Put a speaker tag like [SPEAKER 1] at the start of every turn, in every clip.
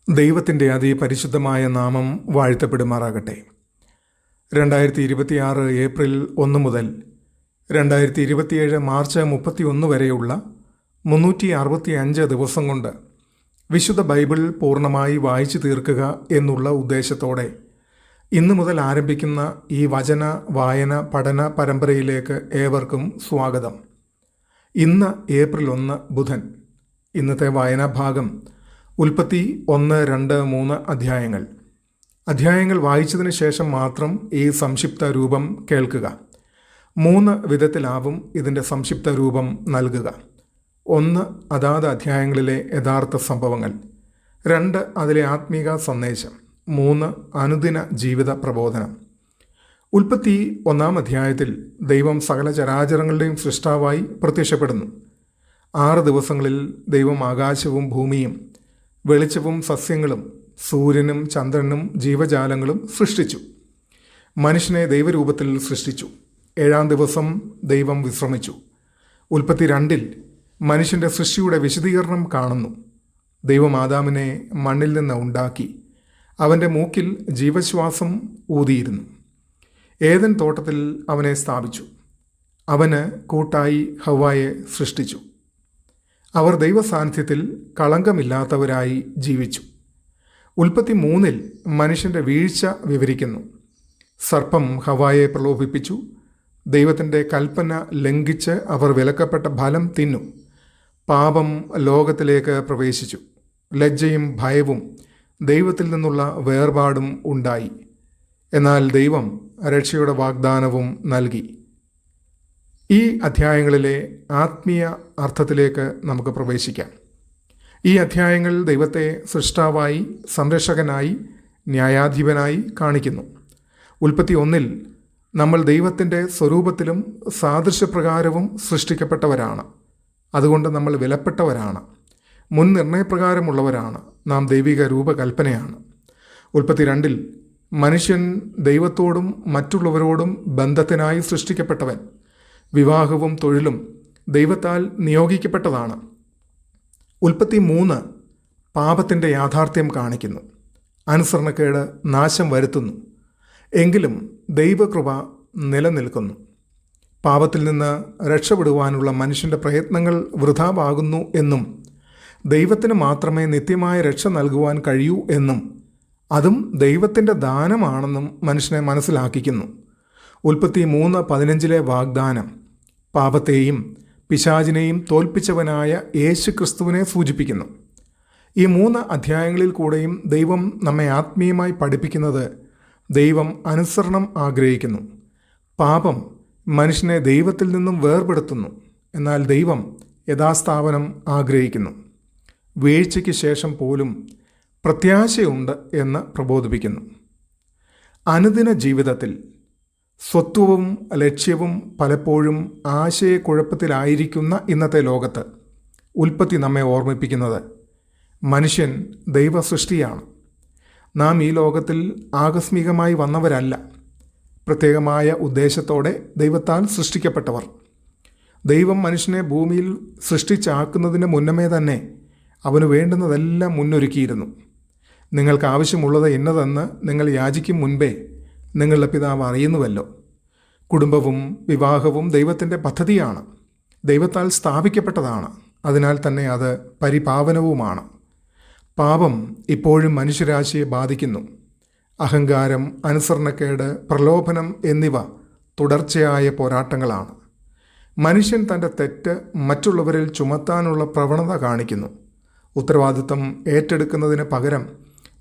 [SPEAKER 1] ദൈവത്തിൻ്റെ അതിപരിശുദ്ധമായ നാമം വാഴ്ത്തപ്പെടുമാറാകട്ടെ. 2026 ഏപ്രിൽ 1 മുതൽ 2027 മാർച്ച് 31 വരെയുള്ള 365 ദിവസം കൊണ്ട് വിശുദ്ധ ബൈബിൾ പൂർണ്ണമായി വായിച്ചു തീർക്കുക എന്നുള്ള ഉദ്ദേശത്തോടെ ഇന്നു മുതൽ ആരംഭിക്കുന്ന ഈ വചന വായന പഠന പരമ്പരയിലേക്ക് ഏവർക്കും സ്വാഗതം. ഇന്ന് ഏപ്രിൽ 1 ബുധൻ. ഇന്നത്തെ വായനാഭാഗം ഉൽപ്പത്തി 1, 2, 3 അധ്യായങ്ങൾ വായിച്ചതിന് ശേഷം മാത്രം ഈ സംക്ഷിപ്ത രൂപം കേൾക്കുക. 3 വിധത്തിലാവും ഇതിൻ്റെ സംക്ഷിപ്ത രൂപം നൽകുക. 1 അതാത് അധ്യായങ്ങളിലെ യഥാർത്ഥ സംഭവങ്ങൾ, 2 അതിലെ ആത്മീക സന്ദേശം, 3 അനുദിന ജീവിത പ്രബോധനം. ഉൽപ്പത്തി 1 അധ്യായത്തിൽ ദൈവം സകല ചരാചരങ്ങളുടെയും സൃഷ്ടാവായി പ്രത്യക്ഷപ്പെടുന്നു. 6 ദിവസങ്ങളിൽ ദൈവം ആകാശവും ഭൂമിയും വെളിച്ചവും സസ്യങ്ങളും സൂര്യനും ചന്ദ്രനും ജീവജാലങ്ങളും സൃഷ്ടിച്ചു. മനുഷ്യനെ ദൈവരൂപത്തിൽ സൃഷ്ടിച്ചു. 7-ാം ദിവസം ദൈവം വിശ്രമിച്ചു. ഉൽപ്പത്തി 2 മനുഷ്യൻ്റെ സൃഷ്ടിയുടെ വിശദീകരണം കാണുന്നു. ദൈവം ആദാമിനെ മണ്ണിൽ നിന്ന് ഉണ്ടാക്കി അവൻ്റെ മൂക്കിൽ ജീവശ്വാസം ഊതിയിരുന്നു. ഏദൻ തോട്ടത്തിൽ അവനെ സ്ഥാപിച്ചു. അവന് കൂട്ടായി ഹവ്വായെ സൃഷ്ടിച്ചു. അവർ ദൈവസാന്നിധ്യത്തിൽ കളങ്കമില്ലാത്തവരായി ജീവിച്ചു. ഉൽപ്പത്തി 3 മനുഷ്യൻ്റെ വീഴ്ച വിവരിക്കുന്നു. സർപ്പം ഹവ്വായെ പ്രലോഭിപ്പിച്ചു. ദൈവത്തിൻ്റെ കൽപ്പന ലംഘിച്ച് അവർ വിലക്കപ്പെട്ട ഫലം തിന്നു. പാപം ലോകത്തിലേക്ക് പ്രവേശിച്ചു. ലജ്ജയും ഭയവും ദൈവത്തിൽ നിന്നുള്ള വേർപാടും ഉണ്ടായി. എന്നാൽ ദൈവം രക്ഷയുടെ വാഗ്ദാനവും നൽകി. ഈ അധ്യായങ്ങളിലെ ആത്മീയ അർത്ഥത്തിലേക്ക് നമുക്ക് പ്രവേശിക്കാം. ഈ അധ്യായങ്ങൾ ദൈവത്തെ സൃഷ്ടാവായി, സംരക്ഷകനായി, ന്യായാധിപനായി കാണിക്കുന്നു. ഉൽപ്പത്തി 1 നമ്മൾ ദൈവത്തിൻ്റെ സ്വരൂപത്തിലും സാദൃശ്യപ്രകാരവും സൃഷ്ടിക്കപ്പെട്ടവരാണ്. അതുകൊണ്ട് നമ്മൾ വിലപ്പെട്ടവരാണ്. മുൻ നിർണയപ്രകാരമുള്ളവരാണ്. നാം ദൈവിക രൂപകൽപ്പനയാണ്. ഉൽപ്പത്തി 2 മനുഷ്യൻ ദൈവത്തോടും മറ്റുള്ളവരോടും ബന്ധത്തിനായി സൃഷ്ടിക്കപ്പെട്ടവൻ. വിവാഹവും തൊഴിലും ദൈവത്താൽ നിയോഗിക്കപ്പെട്ടതാണ്. ഉൽപ്പത്തി 3 പാപത്തിൻ്റെ യാഥാർത്ഥ്യം കാണിക്കുന്നു. അനുസരണക്കേട് നാശം വരുത്തുന്നു. എങ്കിലും ദൈവകൃപ നിലനിൽക്കുന്നു. പാപത്തിൽ നിന്ന് രക്ഷപ്പെടുവാനുള്ള മനുഷ്യൻ്റെ പ്രയത്നങ്ങൾ വൃഥാവാകുന്നു എന്നും ദൈവത്തിന് മാത്രമേ നിത്യമായ രക്ഷ നൽകുവാൻ കഴിയൂ എന്നും അതും ദൈവത്തിൻ്റെ ദാനമാണെന്നും മനുഷ്യനെ മനസ്സിലാക്കിക്കുന്നു. ഉൽപ്പത്തി 3:15 വാഗ്ദാനം പാപത്തെയും പിശാചിനെയും തോൽപ്പിച്ചവനായ യേശു ക്രിസ്തുവിനെ സൂചിപ്പിക്കുന്നു. ഈ 3 അധ്യായങ്ങളിൽ കൂടെയും ദൈവം നമ്മെ ആത്മീയമായി പഠിപ്പിക്കുന്നത് ദൈവം അനുസരണം ആഗ്രഹിക്കുന്നു. പാപം മനുഷ്യനെ ദൈവത്തിൽ നിന്നും വേർപെടുത്തുന്നു. എന്നാൽ ദൈവം യഥാസ്ഥാപനം ആഗ്രഹിക്കുന്നു. വീഴ്ചയ്ക്ക് ശേഷം പോലും പ്രത്യാശയുണ്ട് എന്ന് പ്രബോധിപ്പിക്കുന്നു. അനുദിന ജീവിതത്തിൽ സ്വത്വവും ലക്ഷ്യവും പലപ്പോഴും ആശയക്കുഴപ്പത്തിലായിരിക്കുന്ന ഇന്നത്തെ ലോകത്ത് ഉൽപ്പത്തി നമ്മെ ഓർമ്മിപ്പിക്കുന്നത് മനുഷ്യൻ ദൈവ സൃഷ്ടിയാണ്. നാം ഈ ലോകത്തിൽ ആകസ്മികമായി വന്നവരല്ല. പ്രത്യേകമായ ഉദ്ദേശത്തോടെ ദൈവത്താൽ സൃഷ്ടിക്കപ്പെട്ടവർ. ദൈവം മനുഷ്യനെ ഭൂമിയിൽ സൃഷ്ടിച്ചാക്കുന്നതിന് മുന്നമേ തന്നെ അവന് വേണ്ടുന്നതെല്ലാം മുന്നൊരുക്കിയിരുന്നു. നിങ്ങൾക്ക് ആവശ്യമുള്ളത് എന്നതെന്ന് നിങ്ങൾ യാചിക്കും മുൻപേ നിങ്ങളുടെ പിതാവ് അറിയുന്നുവല്ലോ. കുടുംബവും വിവാഹവും ദൈവത്തിൻ്റെ പദ്ധതിയാണ്. ദൈവത്താൽ സ്ഥാപിക്കപ്പെട്ടതാണ്. അതിനാൽ തന്നെ അത് പരിപാവനവുമാണ്. പാപം ഇപ്പോഴും മനുഷ്യരാശിയെ ബാധിക്കുന്നു. അഹങ്കാരം, അനുസരണക്കേട്, പ്രലോഭനം എന്നിവ തുടർച്ചയായ പോരാട്ടങ്ങളാണ്. മനുഷ്യൻ തൻ്റെ തെറ്റ് മറ്റുള്ളവരിൽ ചുമത്താനുള്ള പ്രവണത കാണിക്കുന്നു. ഉത്തരവാദിത്തം ഏറ്റെടുക്കുന്നതിന് പകരം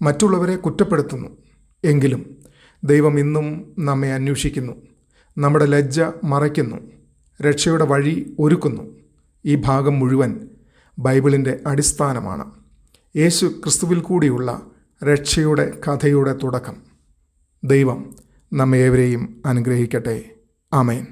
[SPEAKER 1] മറ്റുള്ളവരെ കുറ്റപ്പെടുത്തുന്നു. എങ്കിലും ദൈവം ഇന്നും നമ്മെ അന്വേഷിക്കുന്നു. നമ്മുടെ ലജ്ജ മറയ്ക്കുന്നു. രക്ഷയുടെ വഴി ഒരുക്കുന്നു. ഈ ഭാഗം മുഴുവൻ ബൈബിളിൻ്റെ അടിസ്ഥാനമാണ്. യേശു ക്രിസ്തുവിൽ കൂടിയുള്ള രക്ഷയുടെ കഥയുടെ തുടക്കം. ദൈവം നമ്മെ ഏവരെയും അനുഗ്രഹിക്കട്ടെ. ആമേൻ.